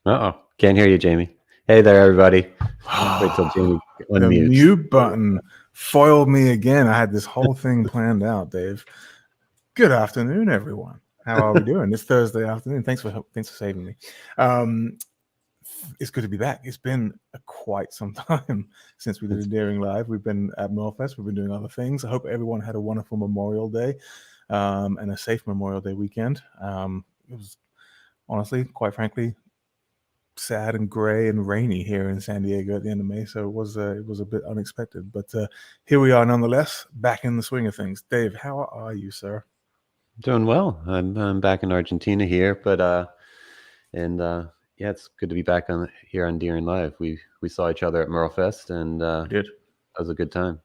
Uh-oh. Can't hear you, Jamie. Hey there, everybody. Wait till Jamie unmutes. The mute button foiled me again. I had this whole thing planned out, Dave. Good afternoon, everyone. How are we doing? It's Thursday afternoon. Thanks for saving me. It's good to be back. It's been quite some time since we did a Daring Live. We've been at Melfest. We've been doing other things. I hope everyone had a wonderful Memorial Day and a safe Memorial Day weekend. It was honestly, quite frankly, sad and gray and rainy here in San Diego at the end of May, so it was a bit unexpected, but here we are nonetheless, back in the swing of things. Dave, how are you, sir? Doing well. I'm back in Argentina here, but yeah, it's good to be back here on Daring Live. We saw each other at Merlefest, and we did. That was a good time.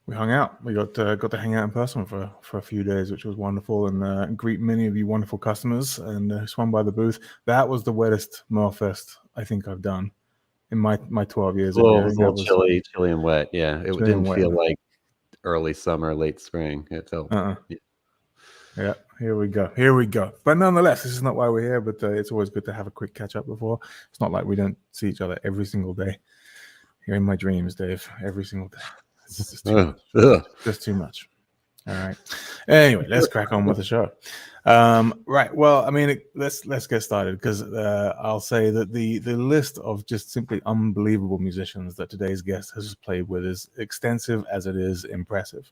We hung out. We got to hang out in person for a few days, which was wonderful, and greet many of you wonderful customers, and swung by the booth. That was the wettest Merlefest I think I've done in my 12 years. Well, it was a little chilly and wet. Yeah, it didn't feel like early summer, late spring. It felt. Yeah, here we go. But nonetheless, this is not why we're here. But it's always good to have a quick catch up before. It's not like we don't see each other every single day. You're in my dreams, Dave. Every single day. It's just too much. Just too much. All right. Anyway, let's crack on with the show. Right. Well, I mean, let's get started, because I'll say that the list of just simply unbelievable musicians that today's guest has played with is extensive as it is impressive.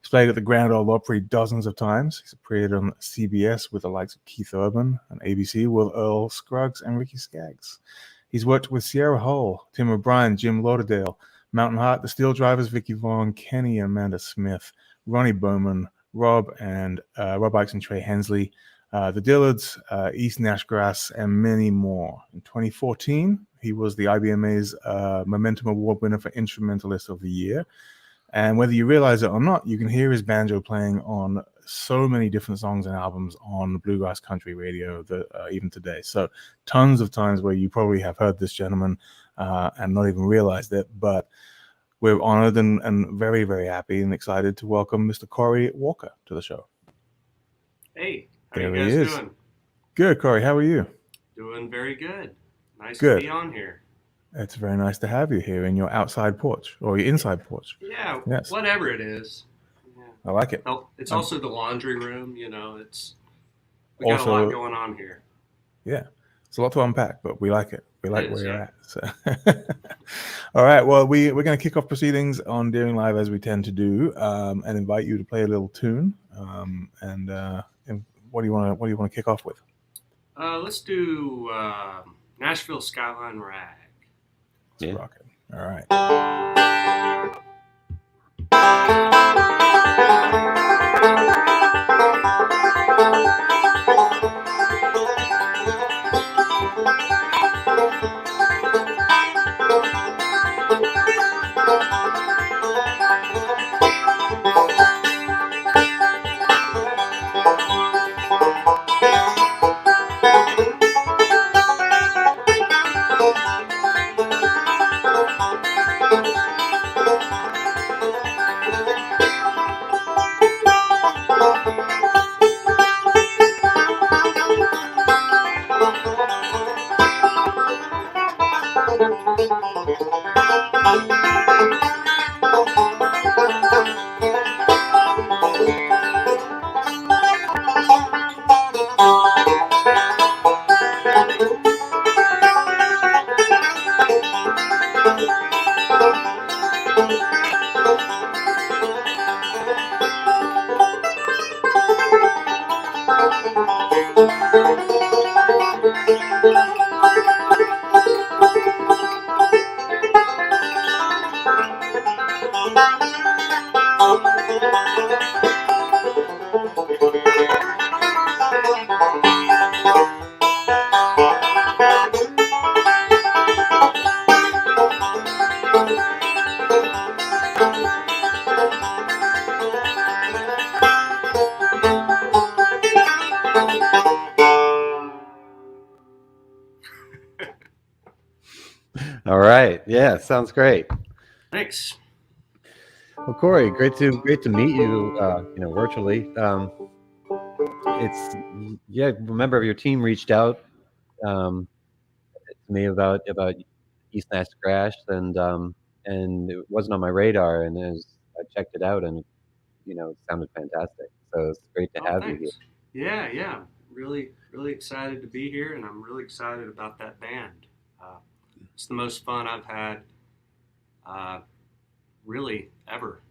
He's played at the Grand Ole Opry dozens of times. He's appeared on CBS with the likes of Keith Urban and ABC with Earl Scruggs and Ricky Skaggs. He's worked with Sierra Hull, Tim O'Brien, Jim Lauderdale, Mountain Heart, the Steel Drivers, Vicky Vaughn, Kenny and Amanda Smith, Ronnie Bowman, Rob Ikes and Trey Hensley, the Dillards, East Nash Grass, and many more. In 2014, he was the IBMA's Momentum Award winner for Instrumentalist of the Year. And whether you realize it or not, you can hear his banjo playing on so many different songs and albums on Bluegrass country radio even today. So tons of times where you probably have heard this gentleman and not even realized it, but we're honored and very, very happy and excited to welcome Mr. Cory Walker to the show. Hey, how are you guys doing? Good, Cory. How are you? Doing very good. Nice to be on here. It's very nice to have you here in your outside porch or your inside porch. Yeah, yes. Whatever it is. Yeah. I like it. It's also the laundry room. We got a lot going on here. Yeah, it's a lot to unpack, but we like it. We like where you're at. So. All right. Well, we're going to kick off proceedings on Daring Live as we tend to do, and invite you to play a little tune. And what do you want to kick off with? Let's do Nashville Skyline Rag. Let's rock it. All right. All right. Yeah, sounds great. Thanks. Well, Cory, great to meet you. Virtually. A member of your team reached out to me about East Nash Grass, and it wasn't on my radar, and I checked it out, and it sounded fantastic. So it's great to Oh, have you here. thanks. Yeah. Really, really excited to be here, and I'm really excited about that band. It's the most fun I've had, really ever,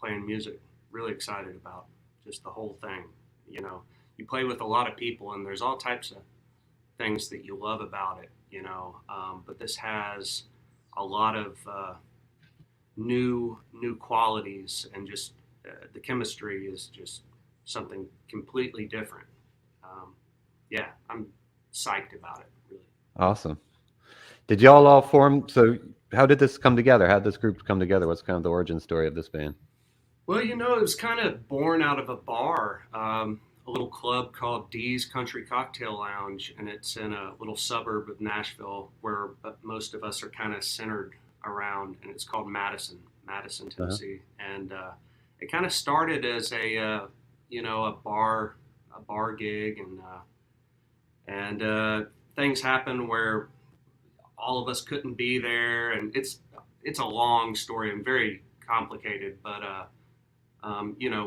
playing music. Really excited about just the whole thing. You play with a lot of people, and there's all types of things that you love about it. But this has a lot of new qualities, and just the chemistry is just something completely different. Yeah, I'm psyched about it, really. Awesome. Did y'all all form? So how did this come together? How did this group come together? What's kind of the origin story of this band? Well, it was kind of born out of a bar, a little club called Dee's Country Cocktail Lounge, and it's in a little suburb of Nashville where most of us are kind of centered around, and it's called Madison, Tennessee. And it kind of started as a bar gig, and things happened where all of us couldn't be there, and it's a long story and very complicated, but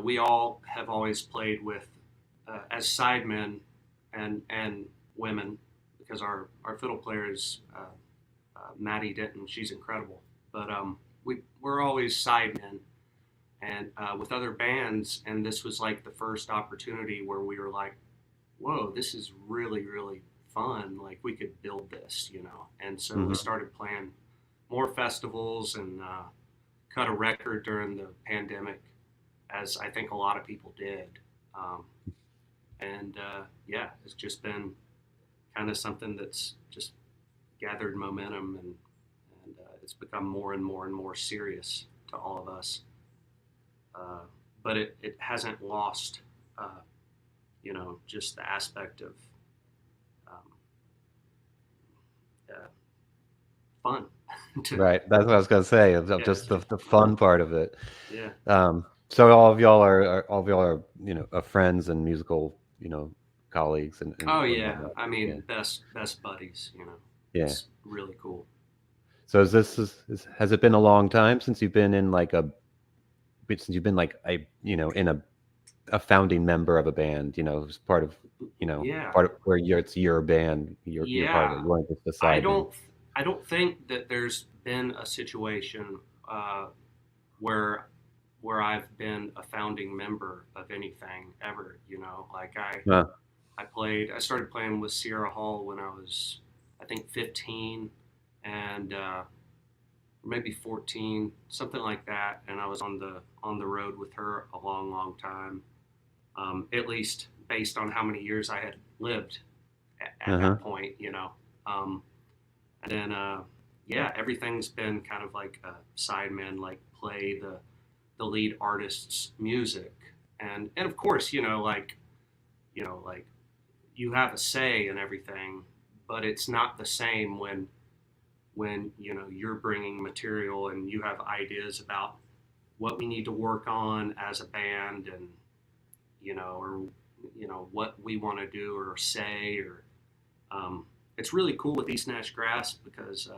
we all have always played with as sidemen and women, because our fiddle player is Maddie Denton. She's incredible, but we're always sidemen and with other bands, and this was like the first opportunity where we were like, whoa, this is really, really fun. Like, we could build this, and so we started playing more festivals, and cut a record during the pandemic, as I think a lot of people did. It's just been kind of something that's just gathered momentum, and it's become more and more and more serious to all of us. But it hasn't lost, just the aspect of fun. Right. That's what I was going to say. Just the fun part of it. Yeah. So all of y'all are friends and musical colleagues and oh yeah, I mean, best buddies. Yeah, it's really cool. So has it been a long time since you've been in in a founding member of a band, as part of part of where it's your band, you're part of it. You weren't just a side band. I don't think that there's been a situation where I've been a founding member of anything ever. I started playing with Sierra Hall when I was, I think, 15 and maybe 14, something like that. And I was on the road with her a long time, at least based on how many years I had lived at that point, and then, everything's been kind of like a sideman, like play the lead artist's music. And of course, you have a say in everything, but it's not the same when you're bringing material and you have ideas about what we need to work on as a band, and what we want to do or say, or it's really cool with East Nash Grass because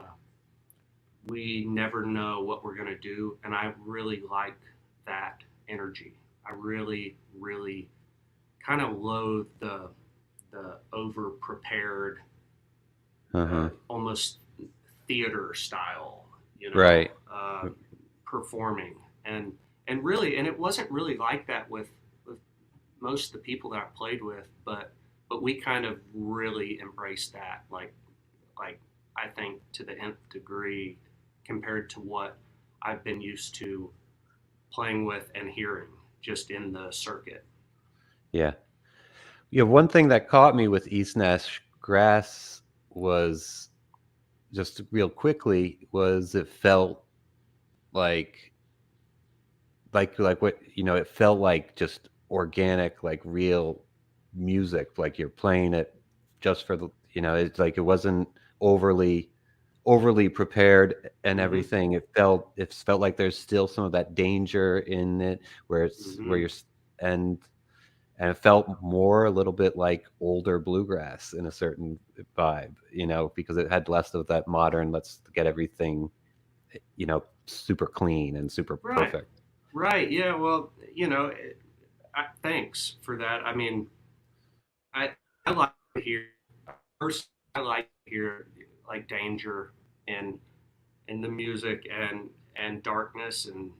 we never know what we're going to do, and I really like that energy. I really, really kind of loathe the over prepared, almost theater style, right, performing, and really, and it wasn't really like that with most of the people that I played with, but we kind of really embraced that, like I think to the nth degree compared to what I've been used to playing with and hearing just in the circuit. Yeah. One thing that caught me with East Nash Grass was, just real quickly, was it felt like what, it felt like just organic, like real music, like you're playing it just for the, it's like it wasn't overly prepared and everything. It felt like there's still some of that danger in it, where it's where you're, and and it felt more a little bit like older bluegrass in a certain vibe, because it had less of that modern, let's get everything, super clean and super Right. perfect. Right. Yeah. Well, thanks for that. I mean, I like to hear first. I like to hear like danger and in the music and darkness and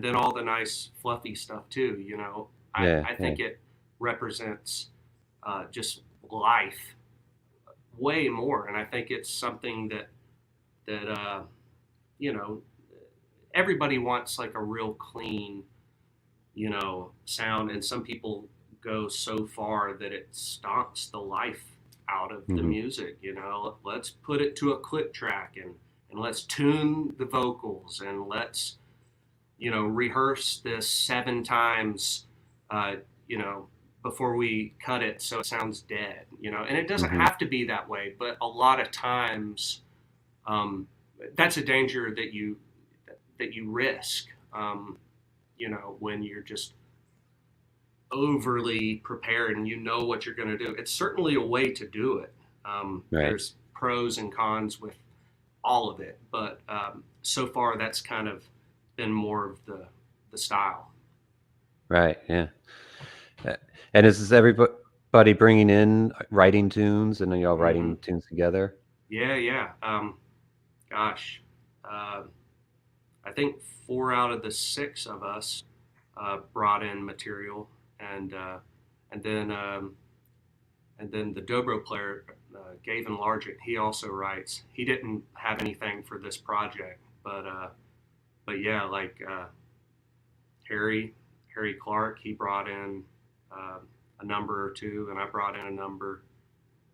then all the nice fluffy stuff too. Yeah, I yeah. think it represents just life way more, and I think it's something that you know everybody wants like a real clean sound, and some people go so far that it stomps the life out of the Hmm. music. Let's put it to a click track and let's tune the vocals and let's rehearse this 7 times, uh, you know, before we cut it so it sounds dead. And it doesn't Hmm. have to be that way, but a lot of times um, that's a danger that you risk. When you're just overly prepared and you know what you're going to do. It's certainly a way to do it. Right. There's pros and cons with all of it, but so far that's kind of been more of the style. Right. Yeah. Uh, And is this everybody bringing in writing tunes, and then y'all Hmm. writing tunes together? Yeah, yeah. Gosh, uh, I think 4 out of the 6 of us brought in material, and uh, and then um, and then the dobro player, Gaven Largent, he also writes. He didn't have anything for this project, but yeah, like Harry Harry Clark, he brought in uh, a number or two, and I brought in a number.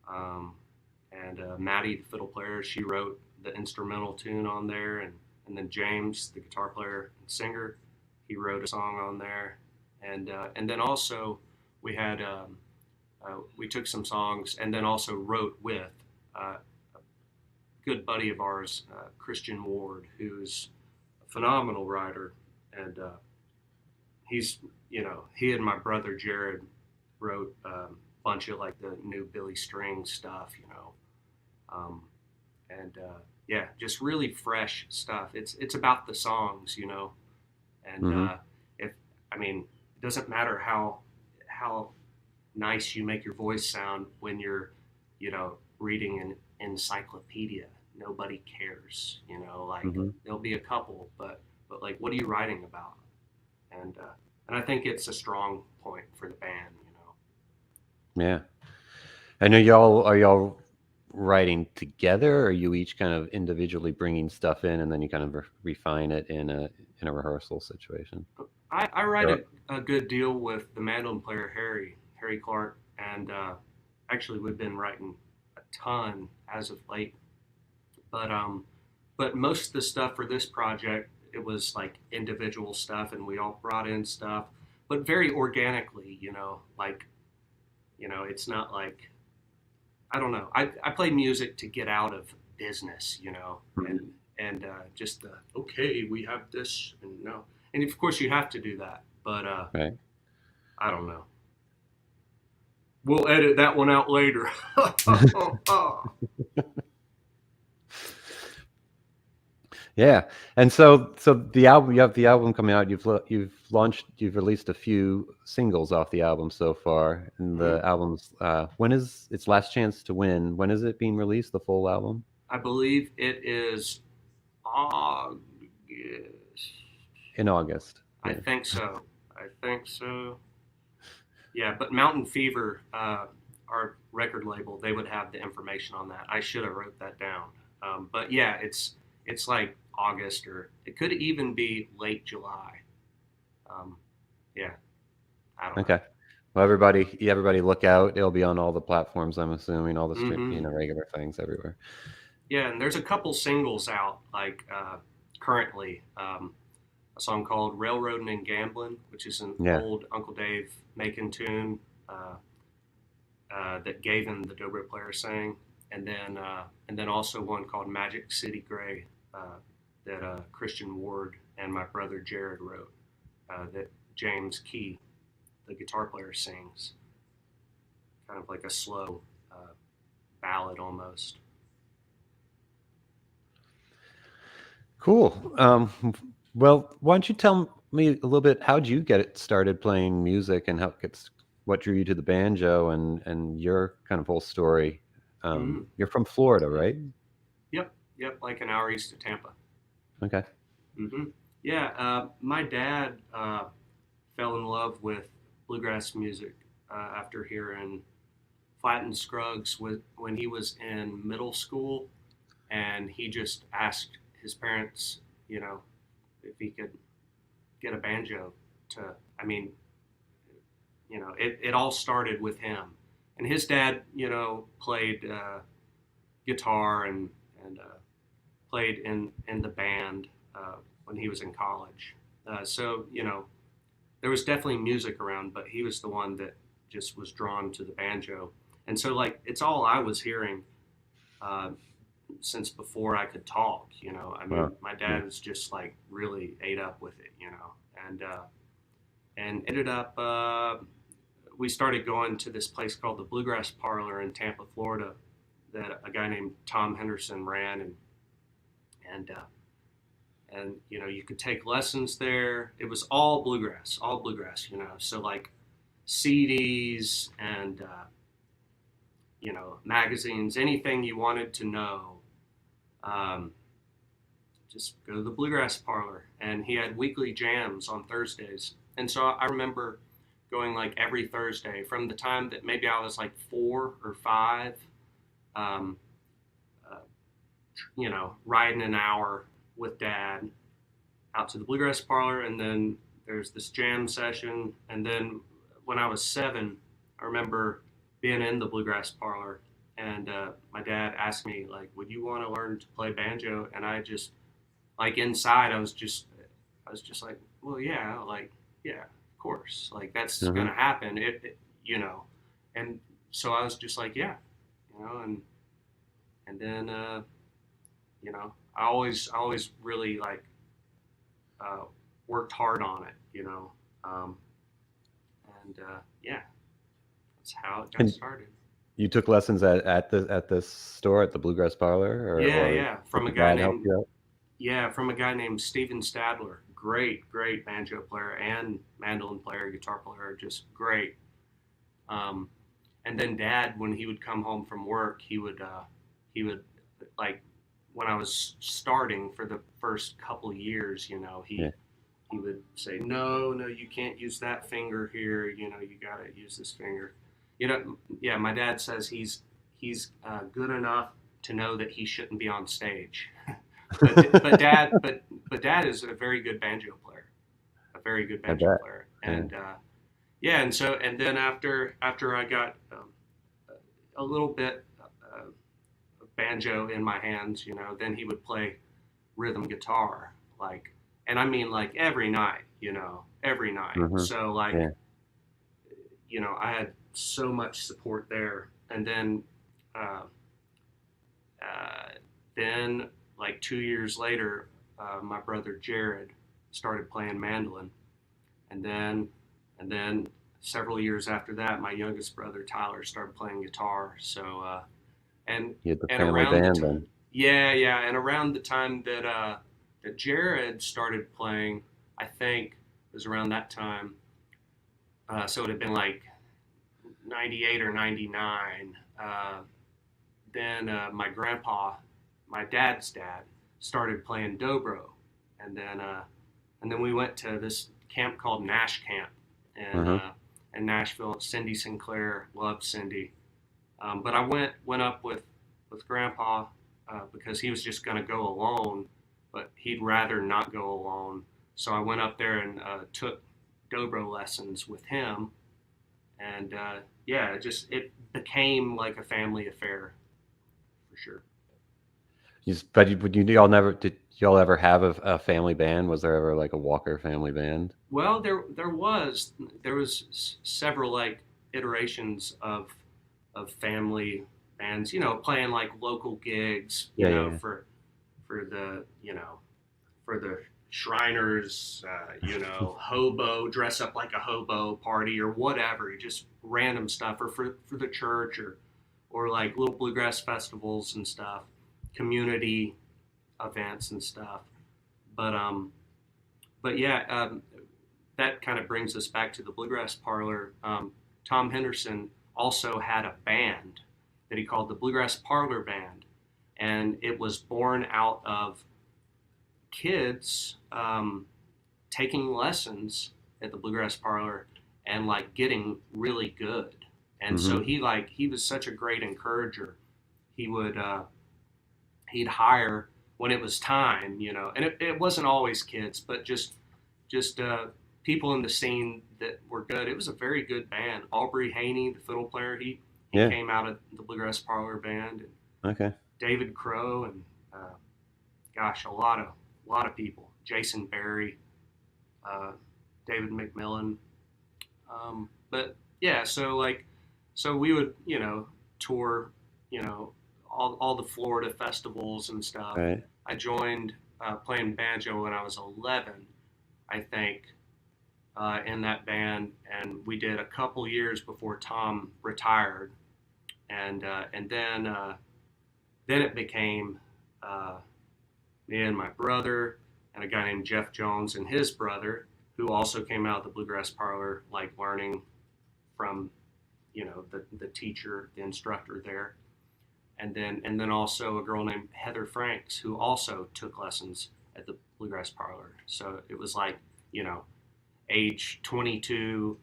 Um, and Maddie, the fiddle player, she wrote the instrumental tune on there, and then James, the guitar player and singer, he wrote a song on there, and then also we had we took some songs and then also wrote with a good buddy of ours, Christian Ward, who's a phenomenal writer, and he's he and my brother Jared wrote a bunch of like the new Billy String stuff, um, and yeah, just really fresh stuff. It's about the songs, and Hmm. if I mean, it doesn't matter how nice you make your voice sound when you're, reading an encyclopedia. Nobody cares, like Hmm. there'll be a couple, but like, what are you writing about? And I think it's a strong point for the band. Yeah. I know y'all writing together, or are you each kind of individually bringing stuff in, and then you kind of refine it in a rehearsal situation? I write Or- a good deal with the mandolin player Harry Clark, and actually we've been writing a ton as of late. But most of the stuff for this project, it was like individual stuff, and we all brought in stuff, but very organically. Like it's not like, I don't know. I play music to get out of business, Mhm. and just the okay, we have this, and no, and of course you have to do that, but Right. I don't know. We'll edit that one out later. Yeah. And so the album, you have the album coming out. You've released a few singles off the album so far, and Mhm. the album's when is its last chance to win? When is it being released? The full album I believe it is August. in August. I Yeah. think so. I think so. Yeah, but Mountain Fever, our record label, they would have the information on that. I should have wrote that down. But yeah, it's like August, or it could even be late July. Um, yeah, I don't know. Okay. Well, everybody look out. It'll be on all the platforms, I'm assuming, all the Hmm. regular things everywhere. Yeah, and there's a couple singles out like currently. A song called "Railroading and Gambling," which is an Yeah. old Uncle Dave Macon tune that Gaven, the dobro player, sang, and then also one called "Magic City Gray" that Christian Ward and my brother Jared wrote, that James Kee, the guitar player sings, kind of like a slow ballad almost. Cool. Well, why don't you tell me a little bit, how'd you get it started playing music, and what drew you to the banjo, and your kind of whole story? You're from Florida, right? Yep, like an hour east of Tampa. Okay. Yeah, my dad fell in love with bluegrass music after hearing Flatt and Skaggs when he was in middle school, and he just asked his parents, if he could get a banjo I mean, it all started with him. And his dad, played guitar and played in the band when he was in college. So, there was definitely music around, but he was the one that just was drawn to the banjo. And so, like, it's all I was hearing since before I could talk, I mean, my dad was just like really ate up with it, and ended up, we started going to this place called the Bluegrass Parlor in Tampa, Florida, that a guy named Tom Henderson ran, and you could take lessons there. It was all bluegrass, so like CDs and magazines, anything you wanted to know, just go to the Bluegrass Parlor. And he had weekly jams on Thursdays, and so I remember going like every Thursday from the time that maybe I was like 4 or 5, riding an hour with Dad out to the Bluegrass Parlor, and then there's this jam session. And then when I was 7, I remember being in the Bluegrass Parlor, and my dad asked me, like, would you want to learn to play banjo? And I just, like, inside I was just like, well, yeah, of course, like, that's gonna happen, and so I was just like, yeah, and then I always really like worked hard on it, yeah, that's how it got started. You took lessons at the store, at the Bluegrass Parlor, from a guy named Steven Stadler. Great banjo player and mandolin player, guitar player, just great. And then Dad, when he would come home from work, he would like, when I was starting for the first couple of years, he would say, no, you can't use that finger here. You gotta use this finger. My dad says he's good enough to know that he shouldn't be on stage. but Dad is a very good banjo player, and and then after I got a little bit of banjo in my hands, then he would play rhythm guitar, like, and I mean, like, every night. So like, I had so much support there. And then like 2 years later, my brother Jared started playing mandolin, and then several years after that, my youngest brother Tyler started playing guitar. So and around the time, and around the time that Jared started playing, I think it was around that time. So it had been like 98 or 99. Then my grandpa, my dad's dad, started playing dobro, and then we went to this camp called Nash Camp in Nashville. Cindy Sinclair, loved Cindy, but I went up with Grandpa because he was just going to go alone, but he'd rather not go alone. So I went up there and took dobro lessons with him, and it became like a family affair, for sure. Did y'all ever have a family band? Was there ever like a Walker family band? Well, there was several like iterations of family bands, playing like local gigs, for the Shriners, hobo, dress up like a hobo party or whatever, just random stuff, or for the church, or like little bluegrass festivals and stuff, community events and stuff. But yeah, that kind of brings us back to the Bluegrass Parlor. Tom Henderson also had a band that he called the Bluegrass Parlor Band, and it was born out of kids taking lessons at the Bluegrass Parlor and like getting really good. And so he was such a great encourager. He would he'd hire when it was time, and it wasn't always kids, but just people in the scene that were good. It was a very good band. Aubrey Haney, the fiddle player, he came out of the Bluegrass Parlor Band. And Okay. David Crow and a lot of people. Jason Berry, David McMillan. But yeah, so we would tour all the Florida festivals and stuff. Right. I joined playing banjo when I was 11, I think, in that band, and we did a couple years before Tom retired, and then it became me and my brother and a guy named Jeff Jones and his brother, who also came out of the Bluegrass Parlor, like learning from the teacher, the instructor there. And then also a girl named Heather Franks, who also took lessons at the Bluegrass Parlor. So it was like, age 22,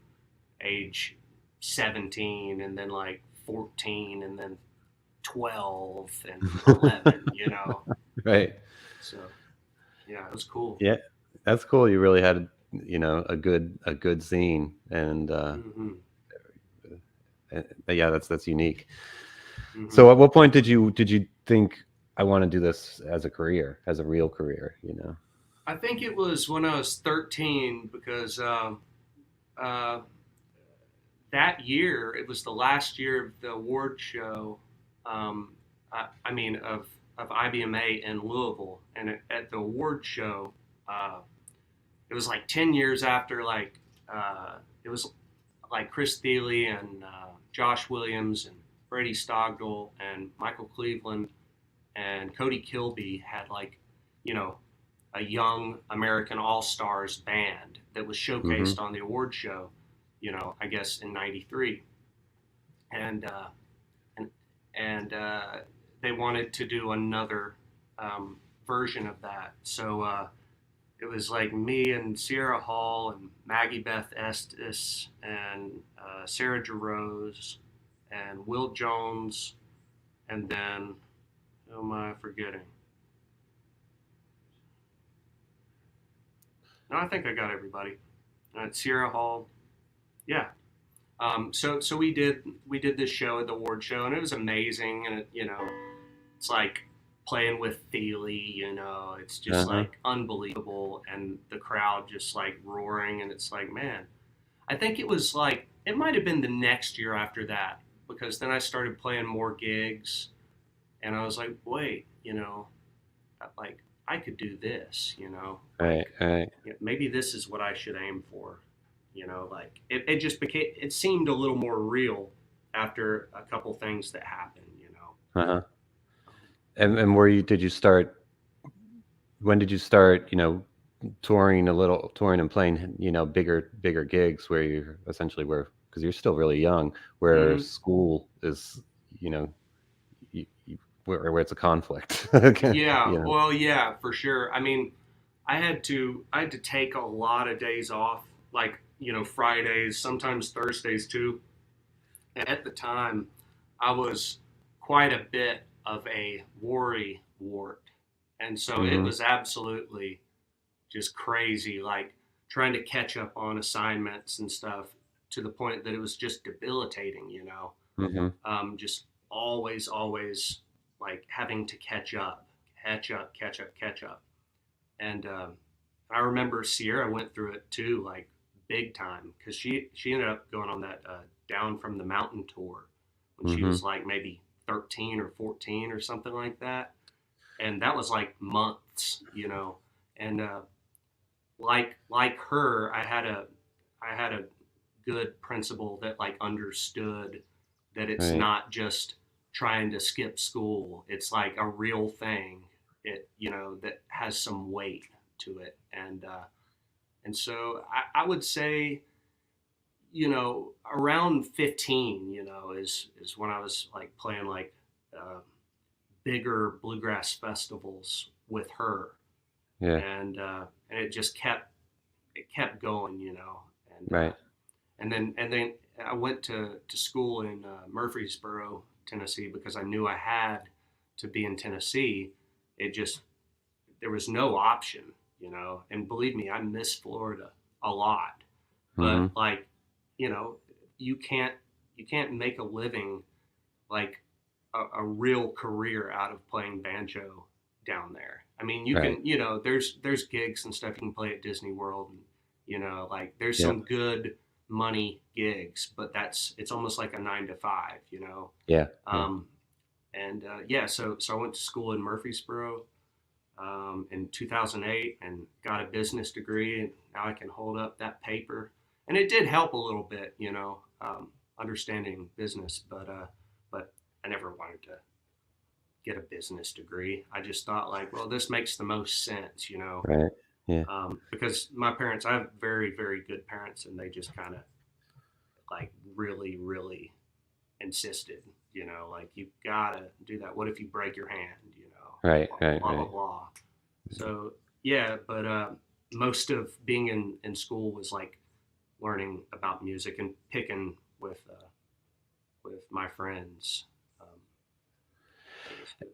age 17, and then like 14, and then 12 and 11, Right. So yeah, it was cool. Yeah, that's cool. You really had, a good scene, and yeah, that's unique. So at what point did you think, I want to do this as a career, as a real career, I think it was when I was 13, because that year, it was the last year of the award show, of IBMA in Louisville. And at the award show, it was like 10 years after, it was like Chris Thiele and Josh Williams and Freddie Stogdell and Michael Cleveland and Cody Kilby had a young American All-Stars band that was showcased on the award show, I guess in '93. And they wanted to do another version of that. So it was like me and Sierra Hall and Maggie Beth Estes and Sarah Jarosz and Will Jones, and then, who am I forgetting? No, I think I got everybody. Sierra Hall, yeah. So we did this show at the award show, and it was amazing. And it's like playing with Thiele, it's just like unbelievable, and the crowd just like roaring, and it's like, man, I think it was like, it might have been the next year after that, because then I started playing more gigs, and I was like, wait, like I could do this, Right. maybe this is what I should aim for, like it just became, it seemed a little more real after a couple things that happened, And did you start, when did you start, touring and playing, bigger gigs, where you essentially were, because you're still really young, where school is, where it's a conflict. Yeah, well, yeah, for sure. I mean, I had to take a lot of days off, like, Fridays, sometimes Thursdays too. And at the time, I was quite a bit of a worry wart. And so it was absolutely just crazy, like trying to catch up on assignments and stuff, to the point that it was just debilitating, just always like having to catch up. And I remember Sierra went through it too, like big time, because she ended up going on that Down from the Mountain tour when she was like maybe 13 or 14 or something like that. And that was like months, and like her, I had a good principal that like understood that it's Right. not just trying to skip school. It's like a real thing. It, you know, that has some weight to it. And so I would say, you know, around 15, you know, is when I was like playing like uh, bigger bluegrass festivals with her, Yeah. and it kept going, you know, Right. and then I went to school in Murfreesboro, Tennessee, because I knew I had to be in Tennessee. It just there was no option, you know. And believe me, I miss Florida a lot, Hmm. but like, you know, you can't you can't make a living like a real career out of playing banjo down there. I mean, you Right. can, you know, there's gigs and stuff you can play at Disney World, and you know, like there's Yep. some good money gigs, but it's almost like a 9 to 5, you know. Yeah. Yeah. Um, and yeah, so I went to school in Murfreesboro in 2008 and got a business degree, and now I can hold up that paper. And it did help a little bit, you know, understanding business, but I never wanted to get a business degree. I just thought like, well, this makes the most sense, you know, Right. Yeah. because my parents, I have very, very good parents, and they just kind of like really, really insisted, you know, like you gotta do that. What if you break your hand, you know, Right. blah, Right. blah, blah, Right. blah. So yeah, but most of being in school was like learning about music and picking with my friends. Um,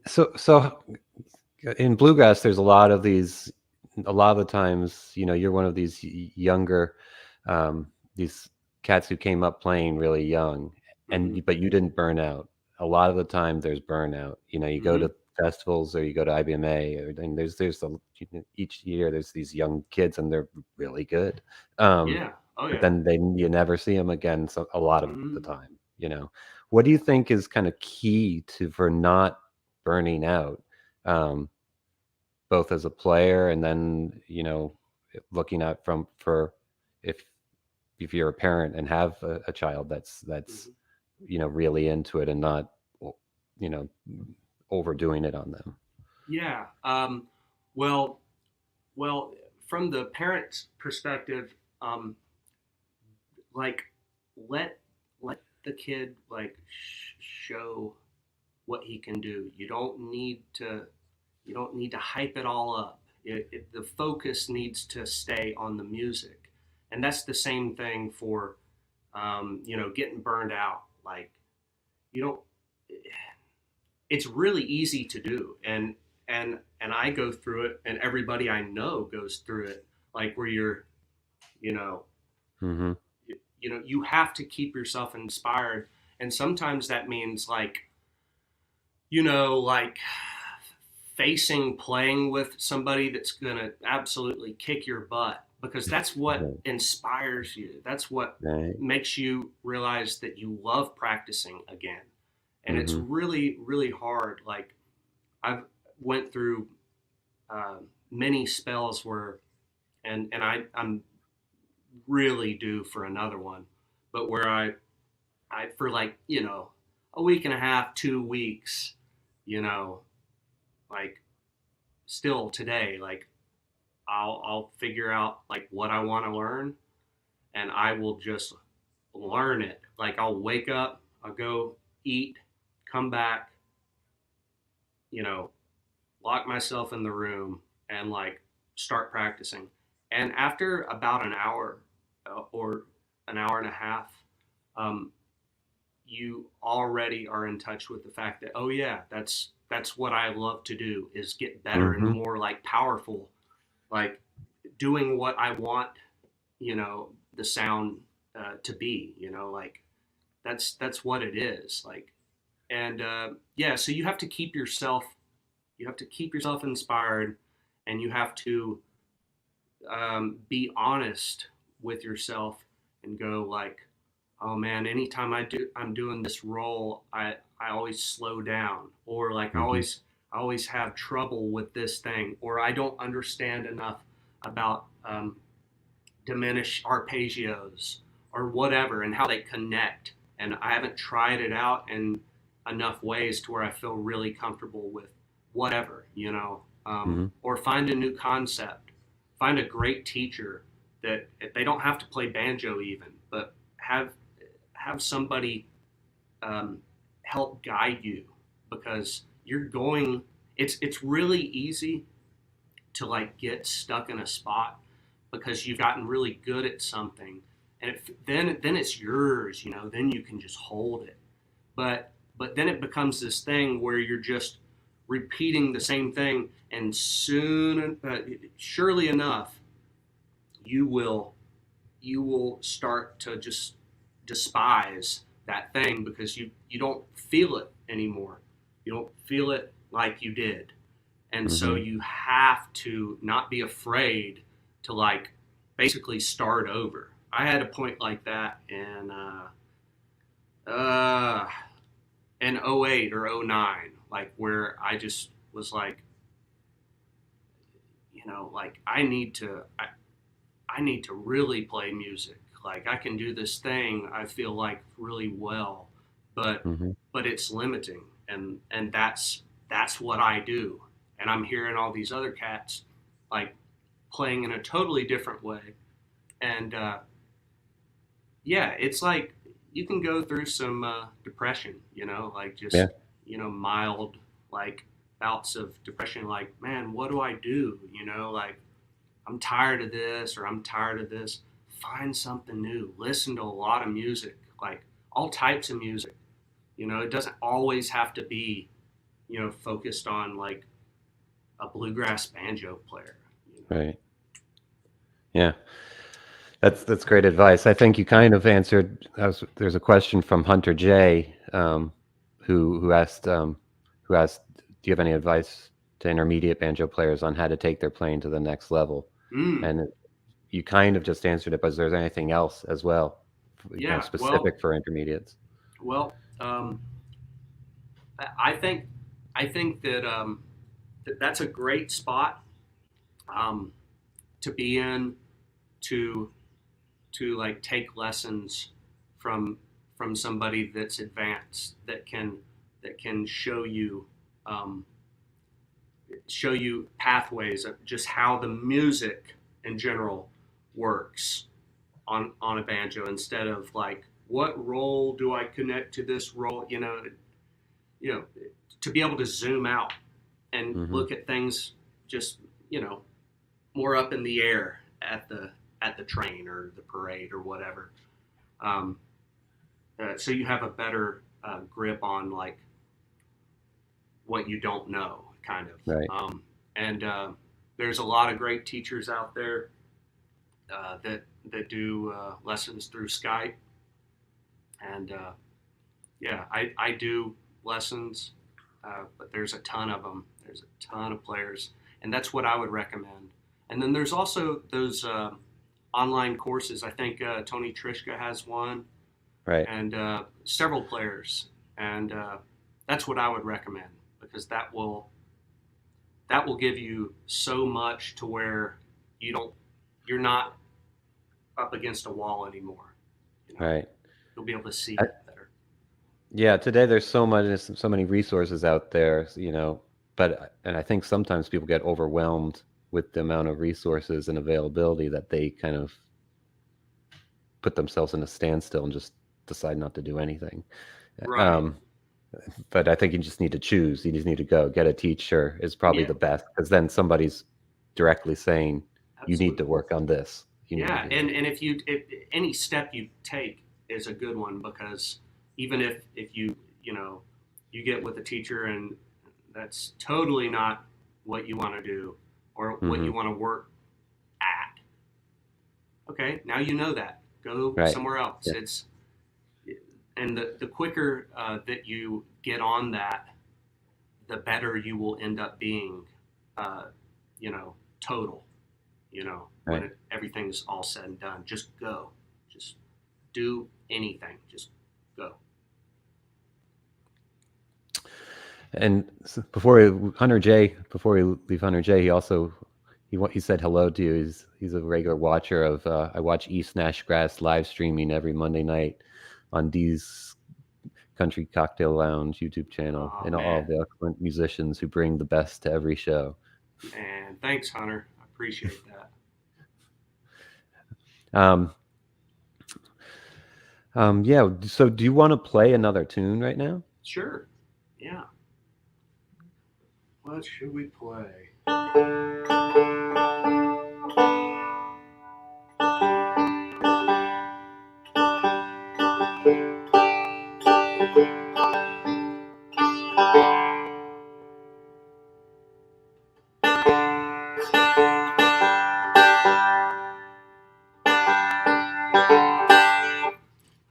So in bluegrass, there's a lot of these. A lot of the times, you know, you're one of these younger, these cats who came up playing really young, mm-hmm, but you didn't burn out. A lot of the time, there's burnout. You know, you go mm-hmm, to festivals or you go to IBMA, and each year there's these young kids and they're really good. Um, yeah, oh but yeah, then you never see them again. So a lot of the mm-hmm. time, you know, what do you think is kind of key to for not burning out? Um, Both as a player and then, you know, looking at from for if you're a parent and have a child that's Mm-hmm. you know really into it and not you know overdoing it on them. Yeah. Well, well, from the parent's perspective, um, like let let the kid like show what he can do. You don't need to hype it all up. The focus needs to stay on the music, and that's the same thing for you know, getting burned out. Like you don't. It's really easy to do, and I go through it, and everybody I know goes through it. Like where you're, you know, Hmm. you know, you have to keep yourself inspired, and sometimes that means like, you know, like facing playing with somebody that's going to absolutely kick your butt, because that's what Right. inspires you. That's what Right. makes you realize that you love practicing again. And it's Hmm. really, really hard. Like I've went through uh, many spells where, and I'm really due for another one, but where I for like, you know, a week and a half, 2 weeks, you know, like still today, like I'll figure out like what I want to learn, and I will just learn it. Like I'll wake up, I'll go eat, come back, you know, lock myself in the room and like start practicing. And after about an hour or an hour and a half, um, you already are in touch with the fact that, oh yeah, that's what I love to do, is get better and Hmm. more like powerful, like doing what I want, you know, the sound to be, you know, like that's what it is, like. And yeah, so you have to keep yourself inspired, and you have to be honest with yourself and go like, oh man, anytime I'm doing this role, I always slow down, or like Hmm. I always have trouble with this thing, or I don't understand enough about diminished arpeggios or whatever, and how they connect. And I haven't tried it out in enough ways to where I feel really comfortable with whatever, or find a new concept, find a great teacher that they don't have to play banjo even, but have somebody help guide you, because it's really easy to like get stuck in a spot because you've gotten really good at something, and then it's yours, then you can just hold it. But then it becomes this thing where you're just repeating the same thing, and surely enough, you will start to just despise that thing because you don't feel it anymore. You don't feel it like you did. And so you have to not be afraid to like basically start over. I had a point like that in 08 or 09, like where I just was like, like I need to really play music. Like I can do this thing, I feel like really well, but it's limiting, and that's what I do. And I'm hearing all these other cats like playing in a totally different way. And it's like you can go through some depression, like just, mild like bouts of depression, like, man, what do I do? Like I'm tired of this, or I'm tired of this. Find something new. Listen to a lot of music, like all types of music. It doesn't always have to be, focused on like a bluegrass banjo player. Right. Yeah. That's great advice. I think you kind of answered. There's a question from Hunter J, who asked, "Do you have any advice to intermediate banjo players on how to take their playing to the next level?" And you kind of just answered it, but is there anything else as well, specific for intermediates? Well, I think that that's a great spot to be in, to like take lessons from somebody that's advanced, that can show you pathways of just how the music in general works on a banjo, instead of like, what role do I connect to this role? To be able to zoom out and look at things just more up in the air at the train or the parade or whatever. So you have a better grip on like what you don't know, kind of. Right. And there's a lot of great teachers out there that do lessons through Skype. And I do lessons, but there's a ton of them. There's a ton of players, and that's what I would recommend. And then there's also those online courses. I think Tony Trishka has one, right? And several players, and that's what I would recommend, because that will give you so much to where you're not up against a wall anymore. Right. You'll be able to see it better. Yeah, today there's so many resources out there, and I think sometimes people get overwhelmed with the amount of resources and availability that they kind of put themselves in a standstill and just decide not to do anything. Right. But I think you just need to choose. You just need to go get a teacher is probably the best, because then somebody's directly saying, Absolutely. You need to work on this. And if any step you take is a good one, because even if you get with a teacher and that's totally not what you want to do or what you want to work at, okay, now you know that. Go somewhere else. Yeah. And the quicker that you get on that, the better you will end up being, total, when everything's all said and done. Just go. Just do anything. Just go. And before we leave Hunter J, he he said hello to you. He's a regular watcher of. I watch East Nash Grass live streaming every Monday night on Dee's Country Cocktail Lounge YouTube channel, Oh, and all the excellent musicians who bring the best to every show. And thanks, Hunter. I appreciate that. Yeah. So, do you want to play another tune right now? Sure. Yeah. What should we play?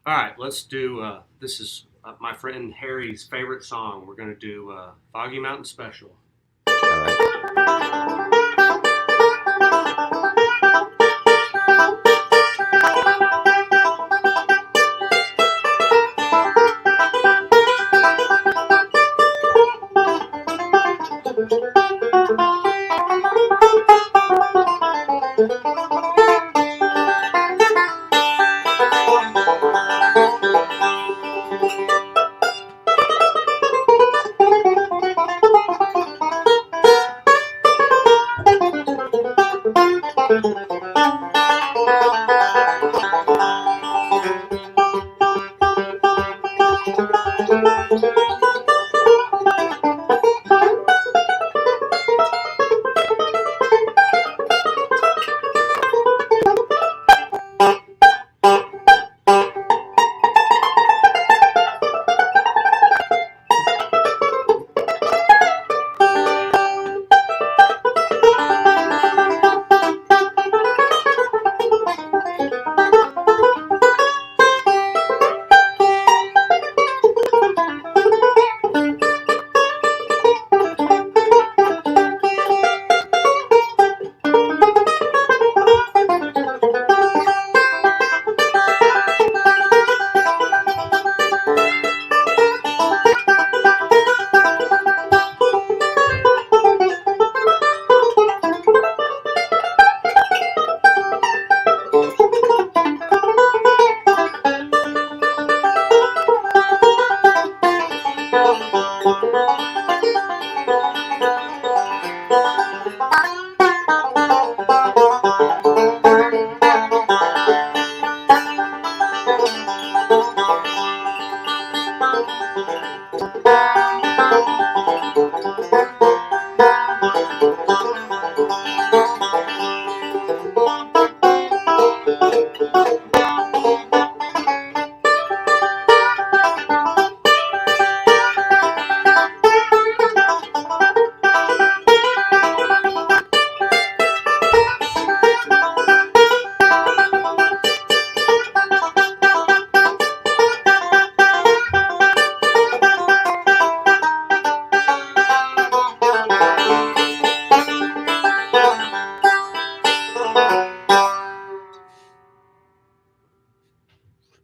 All right, let's do, this is my friend Harry's favorite song. We're going to do Foggy Mountain Special. All right.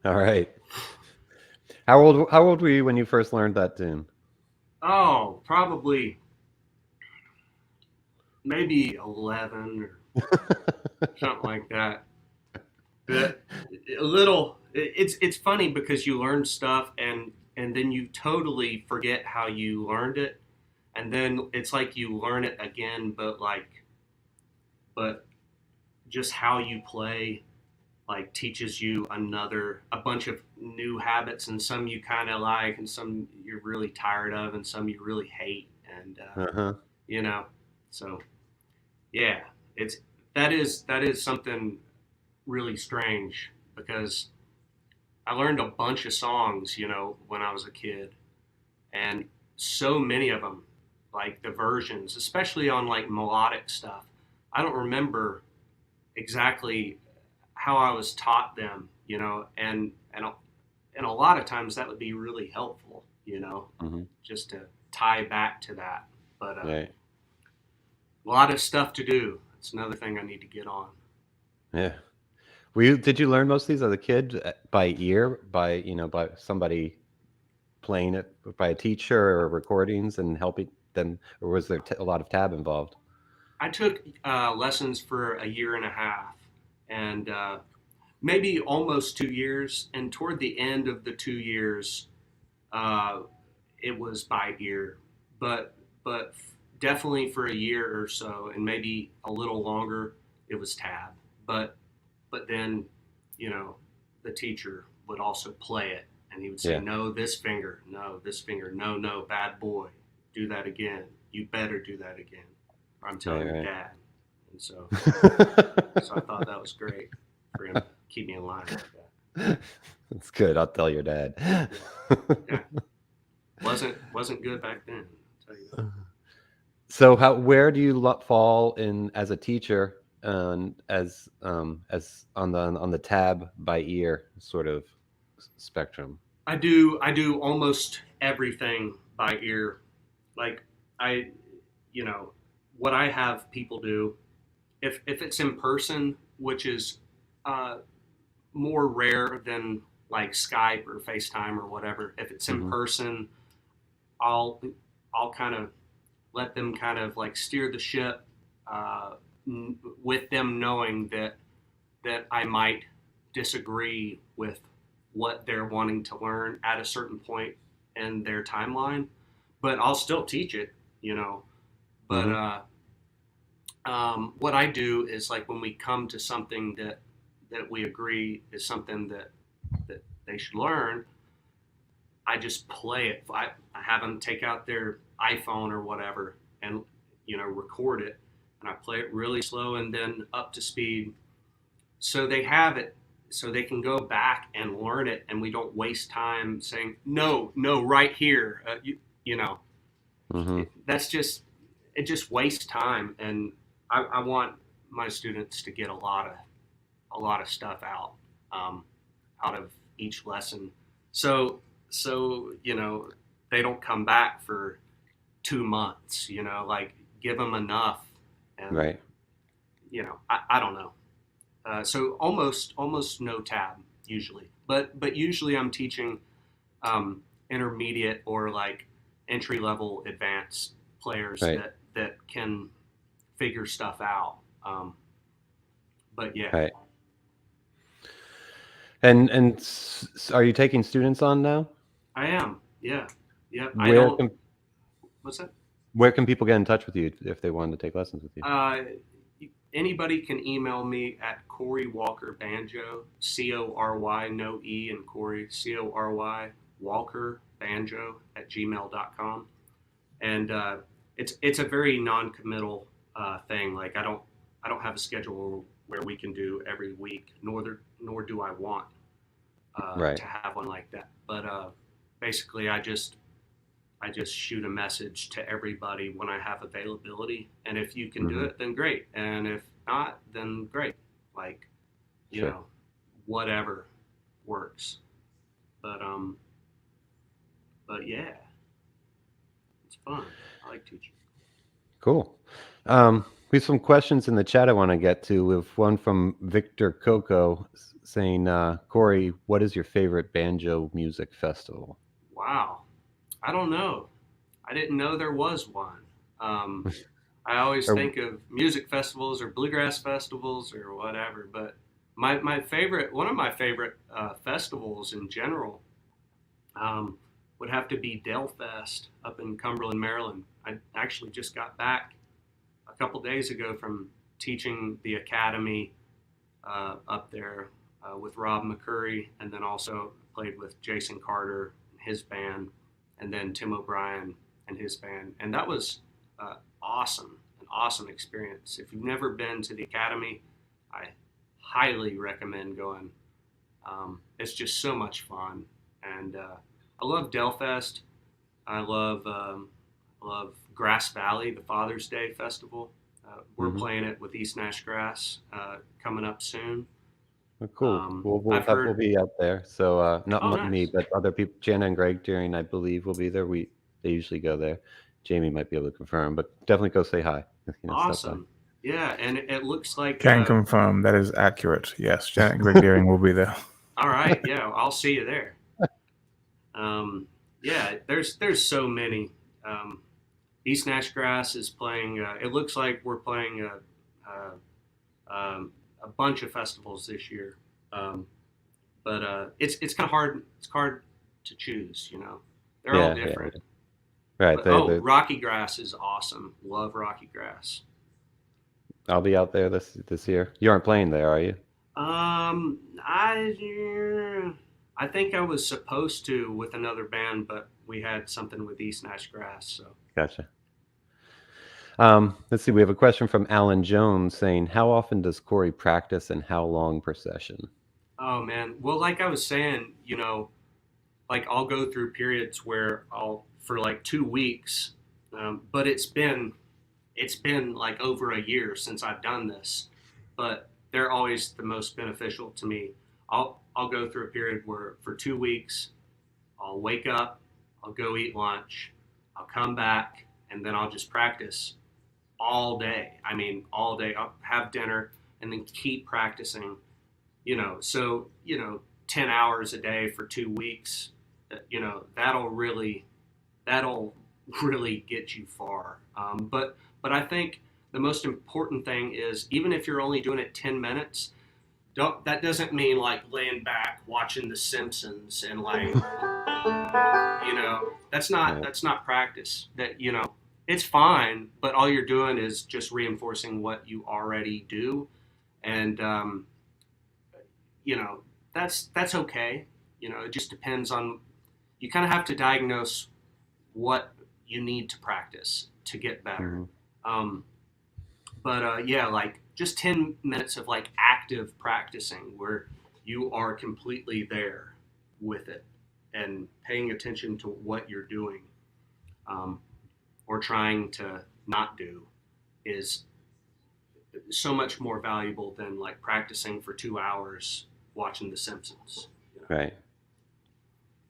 All right. How old were you when you first learned that tune? Oh, probably maybe 11 or something like that. But a little. It's funny because you learn stuff and then you totally forget how you learned it, and then it's like you learn it again, but just how you play like teaches you a bunch of new habits, and some you kind of like and some you're really tired of and some you really hate, and you know, so yeah, that is something really strange because I learned a bunch of songs, when I was a kid, and so many of them, like the versions, especially on like melodic stuff, I don't remember exactly how I was taught them, and a lot of times that would be really helpful, just to tie back to that. But Right. a lot of stuff to do. It's another thing I need to get on. Yeah. Did you learn most of these as a kid by ear, by somebody playing it, by a teacher or recordings and helping them, or was there a lot of tab involved? I took lessons for a year and a half, and maybe almost 2 years. And toward the end of the 2 years, it was by ear, but definitely for a year or so, and maybe a little longer, it was tab. But then, you know, the teacher would also play it, and he would say, Yeah. "No, this finger. No, this finger. No, no, bad boy. Do that again. You better do that again, or I'm telling your dad." And so I thought that was great for him to keep me in line like that. That's good. I'll tell your dad. Yeah. Wasn't good back then, I'll tell you that. So where do you fall in as a teacher, and as on the tab by ear sort of spectrum? I do almost everything by ear. Like what I have people do, if it's in person, which is more rare than like Skype or FaceTime or whatever. If it's in person, I'll kind of let them kind of like steer the ship with them knowing that I might disagree with what they're wanting to learn at a certain point in their timeline, but I'll still teach it, you know. But what I do is, like, when we come to something that we agree is something that they should learn, I just play it. I have them take out their iPhone or whatever and, you know, record it, and I play it really slow and then up to speed, so they have it, so they can go back and learn it, and we don't waste time saying no, right here. You know, it just wastes time, and I want my students to get a lot of stuff out of each lesson. So you know, they don't come back for 2 months. You know, like, give them enough, and Right. you know, I don't know. So almost no tab usually, but usually I'm teaching intermediate or like entry level advanced players Right. that can figure stuff out. But yeah. Right. And are you taking students on now? I am. Yeah. Yep. What's that? Where can people get in touch with you if they wanted to take lessons with you? Anybody can email me at Cory Walker Banjo, Cory, no E in Cory, Cory Walker Banjo @gmail.com. And it's a very non-committal thing. Like, I don't have a schedule where we can do every week, nor do I want Right. to have one like that. But basically, I just shoot a message to everybody when I have availability, and if you can do it, then great, and if not, then great. Like, you Sure. know, whatever works. But yeah, it's fun. I like teaching. Cool. We have some questions in the chat I want to get to. We have one from Victor Coco saying, Cory, what is your favorite banjo music festival? Wow. I don't know. I didn't know there was one. I always think of music festivals or bluegrass festivals or whatever, but one of my favorite festivals in general would have to be Dale Fest up in Cumberland, Maryland. I actually just got back a couple days ago from teaching the academy up there with Rob McCurry, and then also played with Jason Carter and his band, and then Tim O'Brien and his band. And that was an awesome experience. If you've never been to the academy, I highly recommend going. It's just so much fun. And I love Delfest. I love Grass Valley, the Father's Day Festival. We're playing it with East Nash Grass coming up soon. Oh, cool. We'll be out there. So not me, but other people, Jana and Greg during, I believe, will be there. They usually go there. Jamie might be able to confirm, but definitely go say hi. Awesome. Yeah, and it looks like... Can confirm. That is accurate. Yes, Janet and Greg Deering will be there. All right. Yeah, I'll see you there. Yeah, there's so many. East Nash Grass is playing. It looks like we're playing a bunch of festivals this year, but it's kind of hard. It's hard to choose. They're all different. Right. But, Rocky Grass is awesome. Love Rocky Grass. I'll be out there this year. You aren't playing there, are you? I think I was supposed to with another band, but we had something with East Nash Grass. So gotcha. Let's see. We have a question from Alan Jones saying, "How often does Cory practice, and how long per session?" Oh man, well, like I was saying, like I'll go through periods where for like 2 weeks, but it's been like over a year since I've done this, but they're always the most beneficial to me. I'll go through a period where for 2 weeks, I'll wake up, I'll go eat lunch, I'll come back, and then I'll just practice all day. I mean, all day. I'll have dinner and then keep practicing, so, 10 hours a day for 2 weeks, that'll really get you far. But I think the most important thing is, even if you're only doing it 10 minutes, that doesn't mean like laying back watching The Simpsons and like, that's not practice. That, it's fine, but all you're doing is just reinforcing what you already do. And, that's okay. It just depends on, you kind of have to diagnose what you need to practice to get better. Mm-hmm. Like just 10 minutes of like active practicing where you are completely there with it and paying attention to what you're doing, or trying to not do, is so much more valuable than like practicing for 2 hours watching The Simpsons. Right.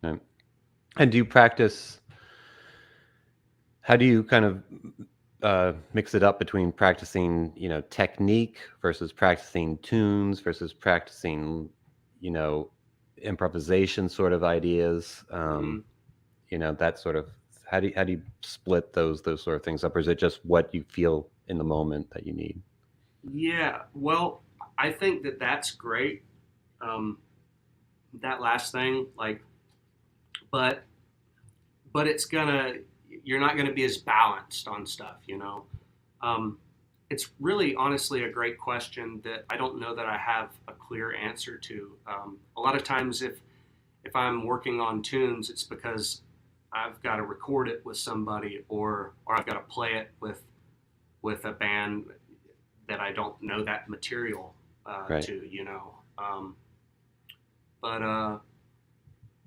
And do you practice, how do you kind of mix it up between practicing, technique versus practicing tunes versus practicing, improvisation sort of ideas, that sort of, how do you split those sort of things up, or is it just what you feel in the moment that you need? Yeah, well, I think that's great. That last thing, like, but you're not gonna be as balanced on stuff, It's really honestly a great question that I don't know that I have a clear answer to. A lot of times if I'm working on tunes, it's because I've got to record it with somebody, or I've got to play it with a band that I don't know that material right. to,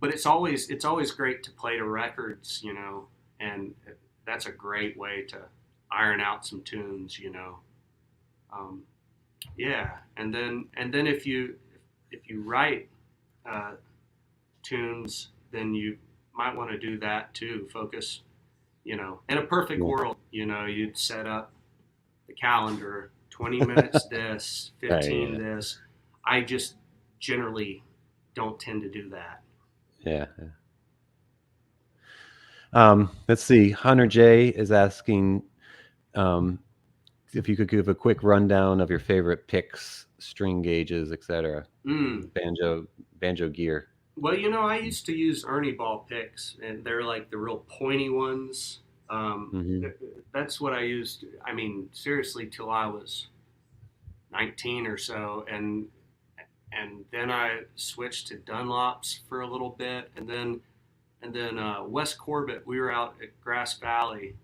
but it's always great to play to records, and that's a great way to iron out some tunes, and then if you write tunes, then you might want to do that too. Focus, in a perfect world, you'd set up the calendar, 20 minutes this, 15 right, this. I just generally don't tend to do that. Yeah. Let's see. Hunter J is asking if you could give a quick rundown of your favorite picks, string gauges, etc. Banjo gear. Well, I used to use Ernie ball picks, and they're like the real pointy ones. That's what I used. I mean, seriously, till I was 19 or so, and then I switched to Dunlops for a little bit, and then Wes Corbett. We were out at Grass Valley,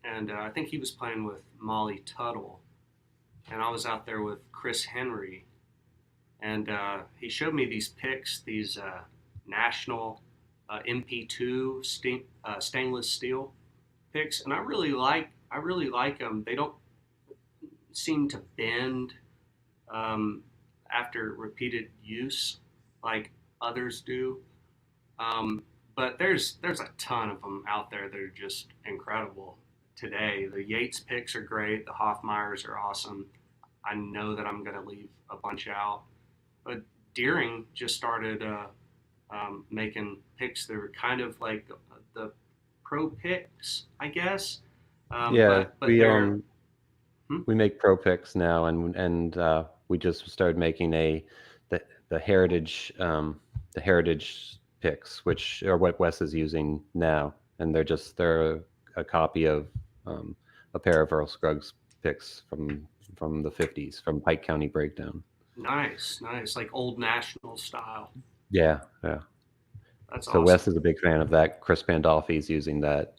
and I think he was playing with Molly Tuttle, and I was out there with Chris Henry, and he showed me these picks, these National MP2 stainless steel picks, and I really like them. They don't seem to bend after repeated use like others do, but there's a ton of them out there that are just incredible today. The Yates picks are great. The Hoffmeyers are awesome. I know that I'm going to leave a bunch out, but Deering just started making picks that are kind of like the pro picks, I guess. Yeah, but they're we make pro picks now, and we just started making the heritage picks, which are what Wes is using now, and they're a copy of a pair of Earl Scruggs picks from the 50s from Pike County Breakdown. nice, like old national style. Yeah. That's So awesome. Wes is a big fan of that. Chris Pandolfi's using that.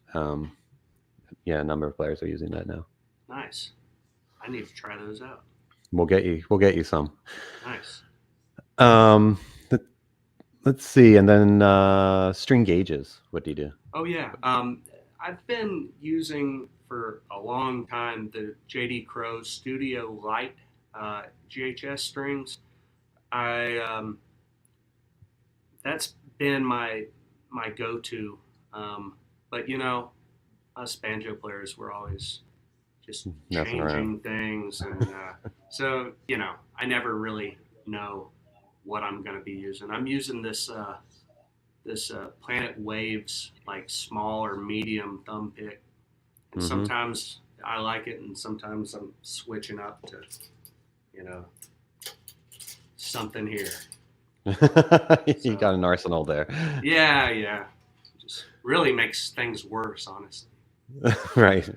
Yeah, a number of players are using that now. Nice. I need to try those out. We'll get you some. Nice. Let's see, and then string gauges. What do you do? Oh yeah. I've been using for a long time the JD Crow Studio Light GHS strings. That's been my go-to. But us banjo players were always just Messing around. changing things, and so I never really know what I'm going to be using. I'm using this Planet Waves, like small or medium thumb pick, and sometimes I like it, and sometimes I'm switching up to something here. You got an arsenal there. Yeah. Just really makes things worse, honestly. Right.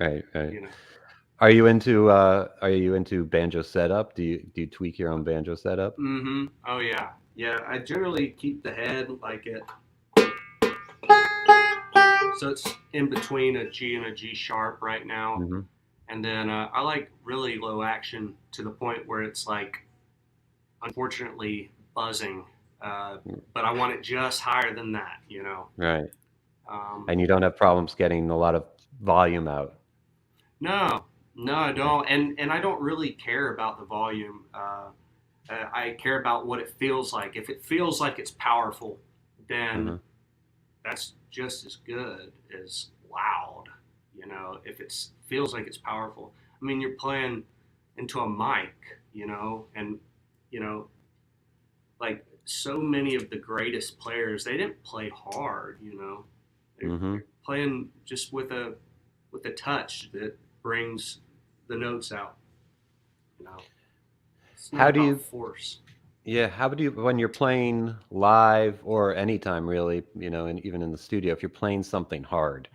Are you into banjo setup? Do you tweak your own banjo setup? Mm-hmm. Oh yeah. I generally keep the head like it, so it's in between a G and a G sharp right now, and then I like really low action to the point where it's like, unfortunately, buzzing, but I want it just higher than that, Right. And you don't have problems getting a lot of volume out. No, I don't, and I don't really care about the volume. I care about what it feels like. If it feels like it's powerful, then that's just as good as loud. If it feels like it's powerful. I mean, you're playing into a mic, and like so many of the greatest players, they didn't play hard. They're playing just with a touch that brings the notes out. How do you force? Yeah, how do you, when you're playing live or anytime really, and even in the studio, if you're playing something hard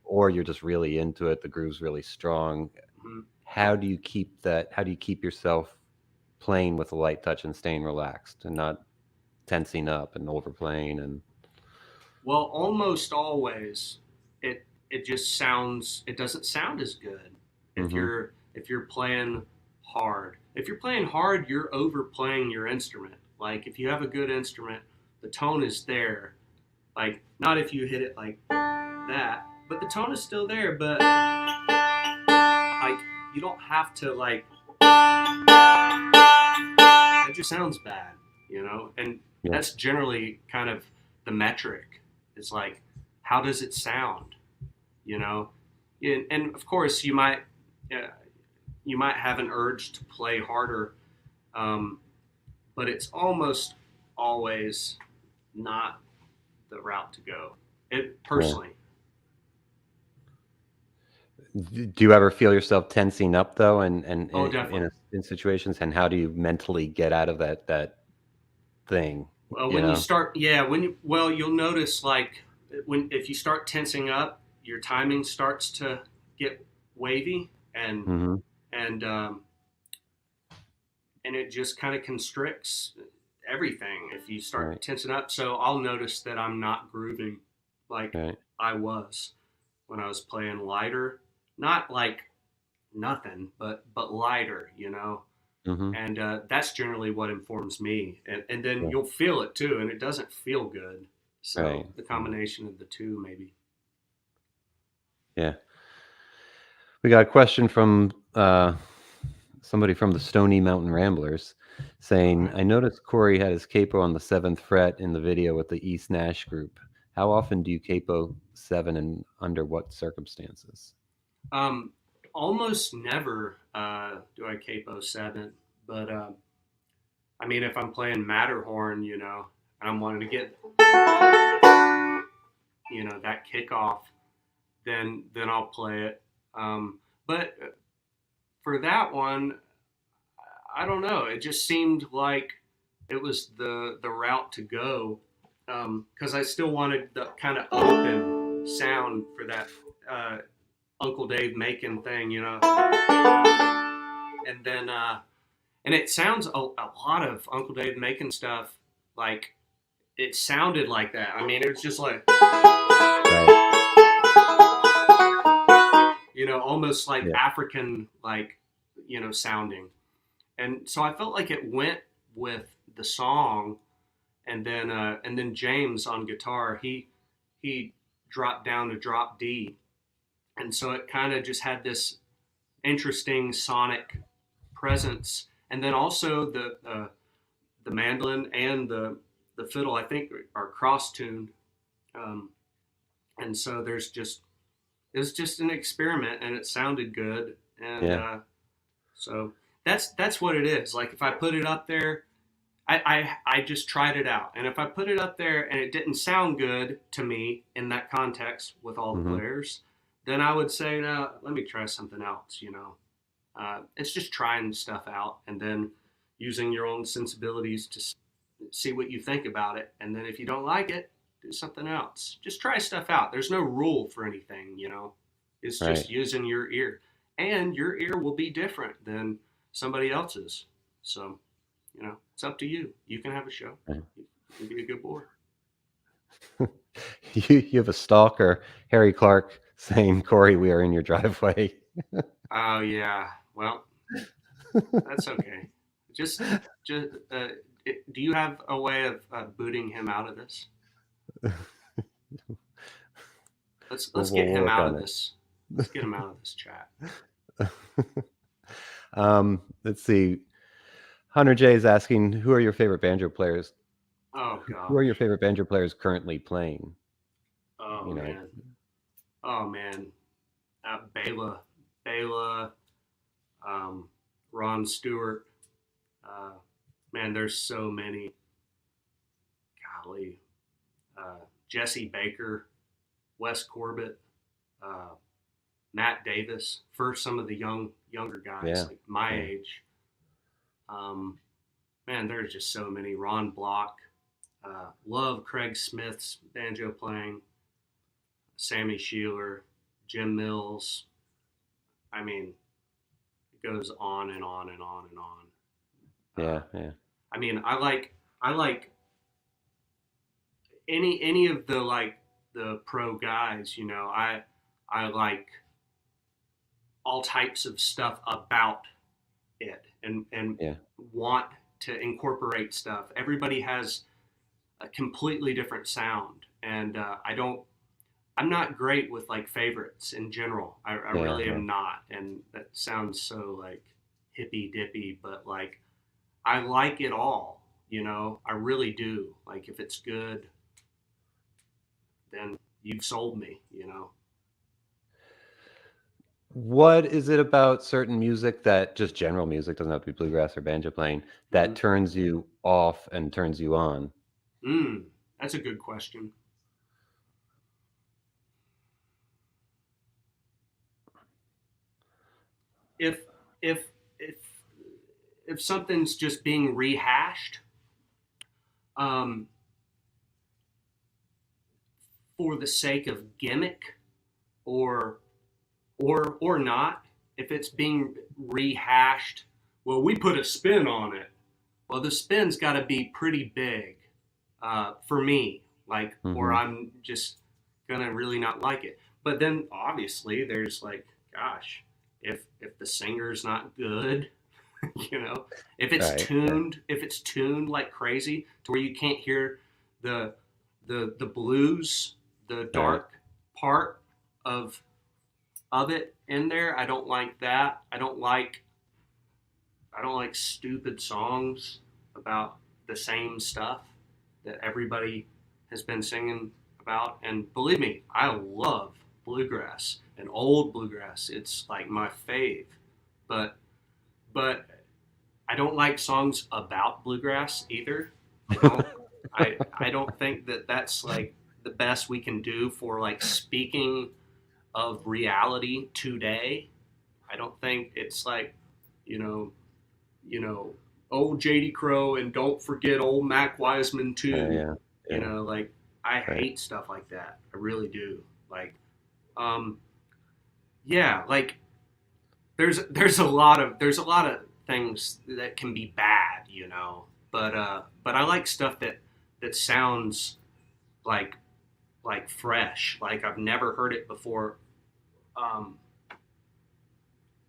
or you're just really into it, the groove's really strong, how do you keep yourself playing with a light touch and staying relaxed and not tensing up and overplaying? And well, almost always it doesn't sound as good if you're playing hard. If you're playing hard, you're overplaying your instrument. Like if you have a good instrument, the tone is there. Like not if you hit it like that, but the tone is still there, but like you don't have to like, it just sounds bad, and that's generally kind of the metric. It's like, how does it sound? And of course you might have an urge to play harder, but it's almost always not the route to go. It personally. Do you ever feel yourself tensing up though, and in situations, and how do you mentally get out of that thing? Well, when you start, you'll notice like if you start tensing up, your timing starts to get wavy, and it just kind of constricts everything if you start tensing up. So I'll notice that I'm not grooving like I was when I was playing lighter, not like nothing, but lighter, and that's generally what informs me. And then you'll feel it too, and it doesn't feel good. So the combination of the two, maybe. Yeah. We got a question from somebody from the Stony Mountain Ramblers saying, I noticed Cory had his capo on the 7th fret in the video with the East Nash group. How often do you capo 7 and under what circumstances? Almost never do I capo 7, but I mean, if I'm playing Matterhorn, and I'm wanting to get that kickoff, then I'll play it. But for that one, I don't know. It just seemed like it was the route to go, because I still wanted the kind of open sound for that Uncle Dave Macon thing, you know. And then and it sounds a lot of Uncle Dave Macon stuff, like it sounded like that. I mean, it was just like, you know, almost like African, like, you know, sounding. And so I felt like it went with the song. And then James on guitar, he dropped down to drop D. And so it kind of just had this interesting sonic presence. And then also the mandolin and the fiddle, I think, are cross-tuned. And so it was just an experiment, and it sounded good. And so that's what it is. Like, if I put it up there, I just tried it out. And if I put it up there and it didn't sound good to me in that context with all the players, then I would say, no, let me try something else, you know. It's just trying stuff out and then using your own sensibilities to see what you think about it. And then if you don't like it, do something else. Just try stuff out. There's no rule for anything, you know. It's just using your ear. And your ear will be different than somebody else's. So, you know, it's up to you. You can have a show. You can be a good boy. You have a stalker, Harry Clark, saying, Cory, we are in your driveway. Oh, yeah. Well, that's okay. Just do you have a way of booting him out of this? Let's get him out of this. Let's get him out of this chat. Let's see. Hunter J is asking, who are your favorite banjo players? Oh, God. Who are your favorite banjo players currently playing? Oh, man. Oh, man. Bela, Ron Stewart. Man, there's so many. Golly. Jesse Baker, Wes Corbett, Matt Davis, for some of the younger guys, like my age. Man, there's just so many. Ron Block. Love Craig Smith's banjo playing. Sammy Sheeler, Jim Mills. I mean, it goes on and on and on and on. Yeah. I mean, I like any of the pro guys, you know. I like all types of stuff about it and want to incorporate stuff. Everybody has a completely different sound, and I'm not great with like favorites in general. I really am not, and that sounds so like hippy dippy, but like I like it all, you know. I really do. Like, if it's good, then you've sold me, you know. What is it about certain music, that just general music, doesn't have to be bluegrass or banjo playing, that turns you off and turns you on? That's a good question. If something's just being rehashed, for the sake of gimmick, or not, if it's being rehashed, well, we put a spin on it. Well, the spin's got to be pretty big for me, like, or I'm just gonna really not like it. But then obviously there's like, gosh, if the singer's not good, you know, if it's tuned like crazy to where you can't hear the blues, the dark part of it in there, I don't like that. I don't like stupid songs about the same stuff that everybody has been singing about. And believe me, I love bluegrass and old bluegrass. It's like my fave. But I don't like songs about bluegrass either. I don't think that that's like the best we can do for like speaking of reality today. I don't think it's like, you know, old JD Crowe and don't forget old Mac Wiseman too. Yeah. You know, like I Right. hate stuff like that. I really do. Like, yeah, like there's a lot of things that can be bad, you know, but I like stuff that sounds like fresh, like I've never heard it before. Um,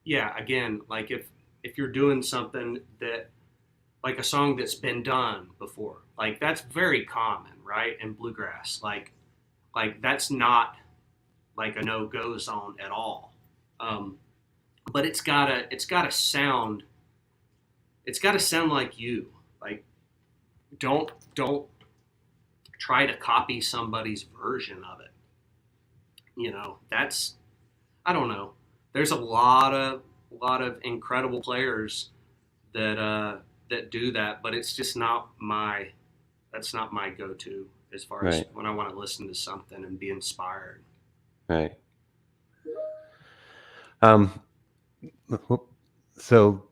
yeah, again, like if you're doing something that like a song that's been done before, like that's very common, right? In bluegrass, like that's not like a no-go zone at all. Um, but it's gotta sound like you. Like don't try to copy somebody's version of it. You know, that's, I don't know. There's a lot of incredible players that do that, but it's just not my that's not my go-to as far as Right. when I want to listen to something and be inspired. Right. Um, so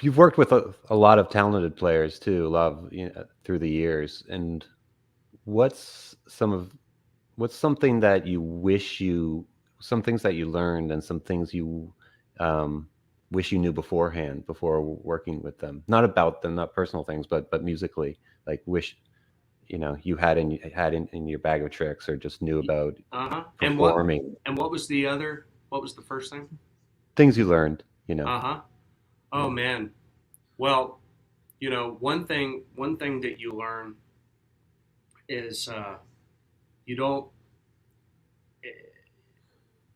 you've worked with a lot of talented players too, a lot of, through the years. And what's something that you wish some things that you learned and some things you wish you knew beforehand before working with them? Not about them, not personal things, but musically, like wish you had in your bag of tricks, or just knew about performing. And what was the first thing? Things you learned, Oh man. Well, one thing that you learn is you don't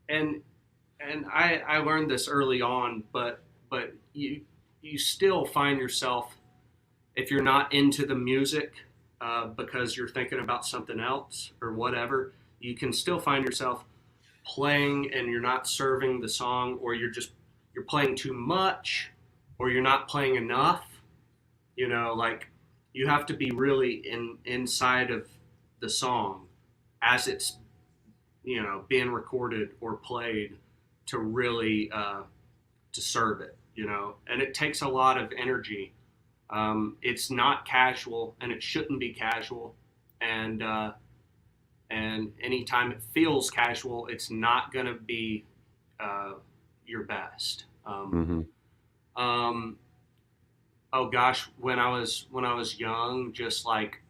and I learned this early on, but you still find yourself, if you're not into the music because you're thinking about something else or whatever, you can still find yourself playing and you're not serving the song, or you're playing too much, or you're not playing enough. Like you have to be really inside of the song as it's being recorded or played to really to serve it, and it takes a lot of energy. It's not casual, and it shouldn't be casual, and anytime it feels casual, it's not going to be your best. Oh gosh, when I was young, just like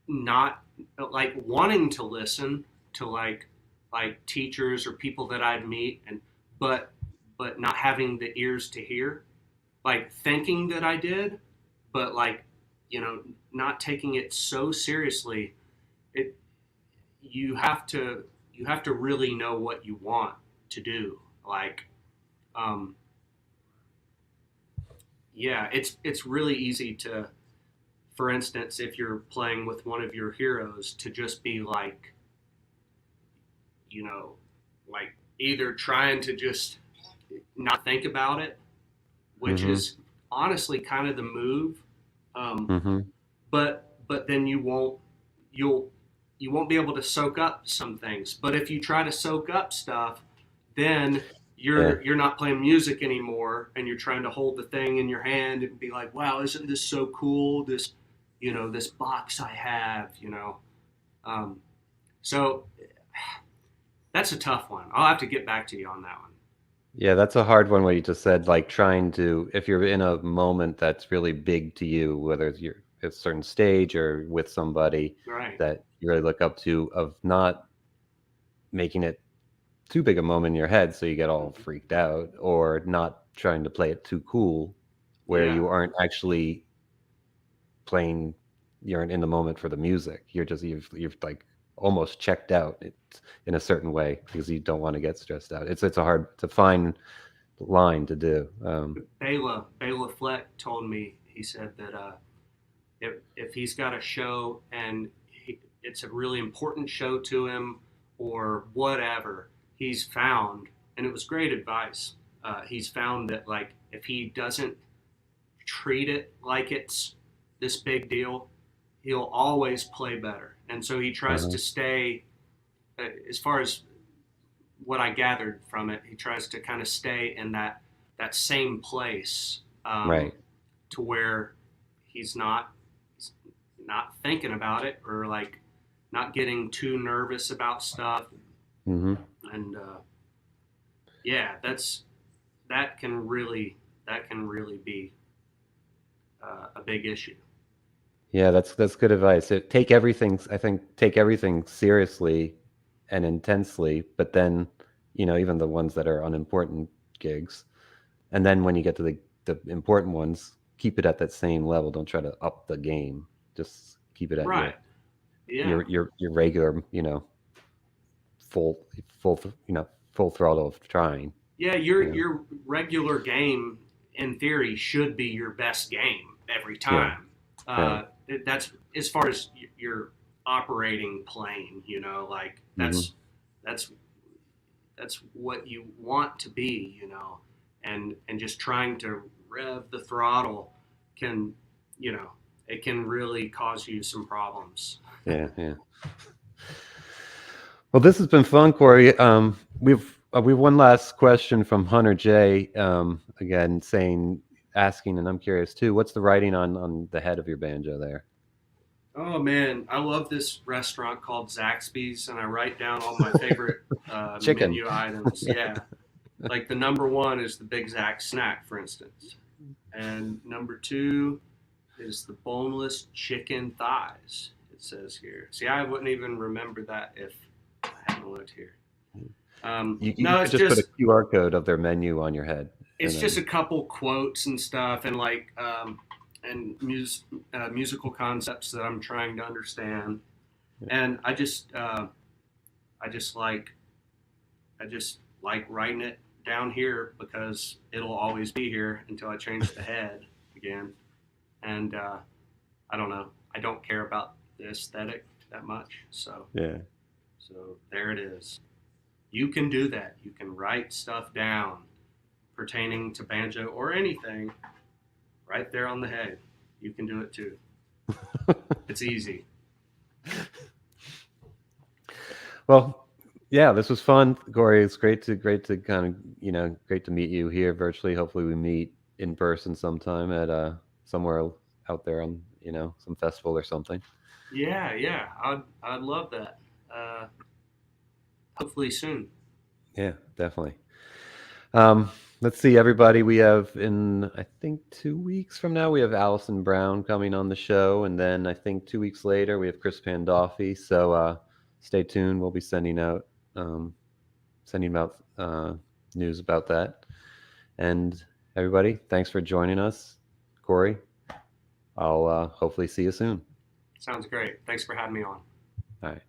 not like wanting to listen to like teachers or people that I'd meet, but not having the ears to hear, like thinking that I did, but not taking it so seriously. You have to really know what you want to do. Yeah, it's really easy to, for instance, if you're playing with one of your heroes, to just be like either trying to just not think about it, which is honestly kind of the move. But then you won't be able to soak up some things. But if you try to soak up stuff, then you're not playing music anymore, and you're trying to hold the thing in your hand and be like, wow, isn't this so cool? This this box I have, so that's a tough one. I'll have to get back to you on that one. Yeah, that's a hard one, what you just said, like trying to, if you're in a moment that's really big to you, whether you're at a certain stage or with somebody Right. that you really look up to, of not making it too big a moment in your head so you get all freaked out, or not trying to play it too cool where you aren't actually playing, you aren't in the moment for the music. You've like almost checked out in a certain way because you don't want to get stressed out. It's a hard to find line to do. Bela Fleck told me, he said that if he's got a show and it's a really important show to him or whatever, he's found, and it was great advice, he's found that like if he doesn't treat it like it's this big deal, he'll always play better. And so he tries to stay as far as what I gathered from it, he tries to kind of stay in that same place, Right. to where he's not thinking about it, or like not getting too nervous about stuff. Mm-hmm. And yeah, that can really be a big issue. Yeah, that's good advice. Take everything seriously and intensely, but then, even the ones that are unimportant gigs. And then when you get to the important ones, keep it at that same level. Don't try to up the game. Just keep it at Right. Yeah. your regular, full full throttle of trying. Yeah, your regular game in theory should be your best game every time. Right. That's as far as your operating plane, like that's what you want to be, and just trying to rev the throttle can, it can really cause you some problems. Yeah. Well, this has been fun, Cory. We've one last question from Hunter J. Again, asking, and I'm curious too. What's the writing on the head of your banjo there? Oh man, I love this restaurant called Zaxby's, and I write down all my favorite Chicken. menu items. Yeah, like the number one is the Big Zax snack, for instance, and number two is the boneless chicken thighs. It says here. See, I wouldn't even remember that if I hadn't looked here. You could just put a QR code of their menu on your head. It's just a couple quotes and stuff, and like musical concepts that I'm trying to understand. And I just like writing it down here because it'll always be here until I change the head again. And I don't know. I don't care about the aesthetic that much. So yeah. So there it is. You can do that. You can write stuff down pertaining to banjo or anything right there on the head. You can do it too. It's easy. Well, yeah, this was fun, Cory. It's great to kind of, great to meet you here virtually. Hopefully we meet in person sometime at somewhere out there on, some festival or something. Yeah. I'd love that. Hopefully soon. Yeah, definitely. Let's see, everybody. We have in, I think, 2 weeks from now, we have Allison Brown coming on the show. And then I think 2 weeks later, we have Chris Pandolfi. So stay tuned. We'll be sending out news about that. And everybody, thanks for joining us. Cory, I'll hopefully see you soon. Sounds great. Thanks for having me on. All right.